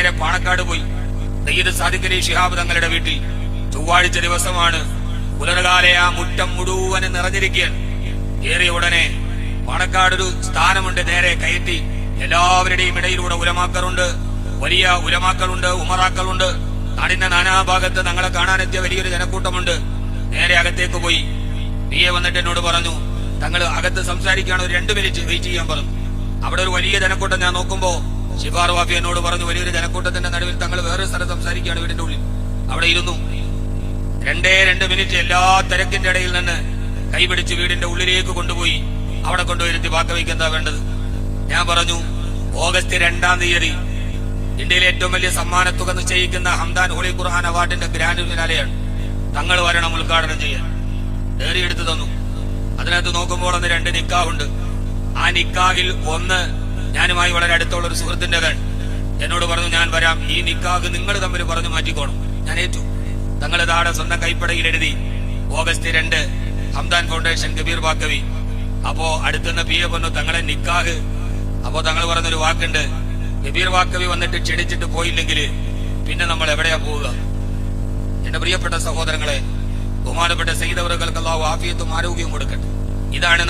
നേരെ പാണക്കാട് പോയി. സയ്യിദ് സാദിഖ് അലി ശിഹാബ് തങ്ങളുടെ വീട്ടിൽ ചൊവ്വാഴ്ച ദിവസമാണ്. പുലർകാലെ ആ മുറ്റം മുഴുവനും നിറഞ്ഞിരിക്കുകയാണ്. ഏറിയ ഉടനെ പാണക്കാടൊരു സ്ഥാനമുണ്ട്, നേരെ കയറ്റി എല്ലാവരുടെയും ഇടയിലൂടെ ഉലമാക്കളുണ്ട്, വലിയ ഉലമാക്കളുണ്ട്, ഉമറാക്കളുണ്ട്. നാടിന്റെ നാനാഭാഗത്ത് ഞങ്ങളെ കാണാനെത്തിയ വലിയൊരു ജനക്കൂട്ടമുണ്ട്. നേരെ അകത്തേക്ക് പോയി. പിയെ വന്നിട്ട് എന്നോട് പറഞ്ഞു, തങ്ങൾ അകത്ത് സംസാരിക്കുകയാണ്, ഒരു 2 മിനിറ്റ് വെയിറ്റ് ചെയ്യാൻ പറഞ്ഞു. അവിടെ ഒരു വലിയ ജനക്കൂട്ടം. ഞാൻ നോക്കുമ്പോ ഷിഫാർ വാഫി എന്നോട് പറഞ്ഞു, വലിയൊരു ജനക്കൂട്ടത്തിന്റെ നടുവിൽ തങ്ങൾ വേറൊരു സ്ഥലം സംസാരിക്കുകയാണ് വീടിന്റെ ഉള്ളിൽ. അവിടെ ഇരുന്നു. 2 മിനിറ്റ് എല്ലാ തിരക്കിന്റെ ഇടയിൽ നിന്ന് കൈപിടിച്ച് വീടിന്റെ ഉള്ളിലേക്ക് കൊണ്ടുപോയി. അവിടെ കൊണ്ടുവരുത്തി ബാക്കവിക്ക് എന്താ വേണ്ടത്? ഞാൻ പറഞ്ഞു, ഓഗസ്റ്റ് 2-ാം തീയതി ഇന്ത്യയിലെ ഏറ്റവും വലിയ സമ്മാനത്തുക നിശ്ചയിക്കുന്ന ഹംദാൻ ഹോളി ഖുർആൻ അവാർഡിന്റെ ഗ്രാൻഡ് ഫിനാലെയാണ്. തങ്ങൾ വരണം ഉദ്ഘാടനം ചെയ്യാൻ. ഡയറി എടുത്തു തന്നു. അതിനകത്ത് നോക്കുമ്പോൾ അന്ന് 2 നിക്കാഹുണ്ട്. ആ നിക്കാഹിൽ ഒന്ന് ഞാനുമായി വളരെ അടുത്തുള്ള ഒരു സുഹൃത്തിന്റേത്. എന്നോട് പറഞ്ഞു, ഞാൻ വരാം, ഈ നിക്കാഹ് നിങ്ങൾ തമ്മിൽ പറഞ്ഞു മാറ്റിക്കോണം. ഞാൻ ഏറ്റു. തങ്ങൾ താടെ സ്വന്തം കൈപ്പടയിൽ എഴുതി, ഓഗസ്റ്റ് 2 ഹംദാൻ ഫൗണ്ടേഷൻ കബീർ ബാക്കവി. അപ്പോ അടുത്തുനിന്ന് പിയെ പറഞ്ഞു, തങ്ങളെ നിക്കാഹ്. അപ്പോ തങ്ങൾ പറഞ്ഞൊരു വാക്കുണ്ട്, കബീർ ബാക്കവി വന്നിട്ട് ക്ഷണിച്ചിട്ട് പോയില്ലെങ്കിൽ പിന്നെ നമ്മൾ എവിടെയാ പോവുക? എന്റെ പ്രിയപ്പെട്ട സഹോദരങ്ങളെ, ബഹുമാനപ്പെട്ട സയ്യിദ് അവറുകൾക്ക് അല്ലാഹു ആഫിയത്തും ആരോഗ്യവും കൊടുക്കട്ടെ. ഇതാണ്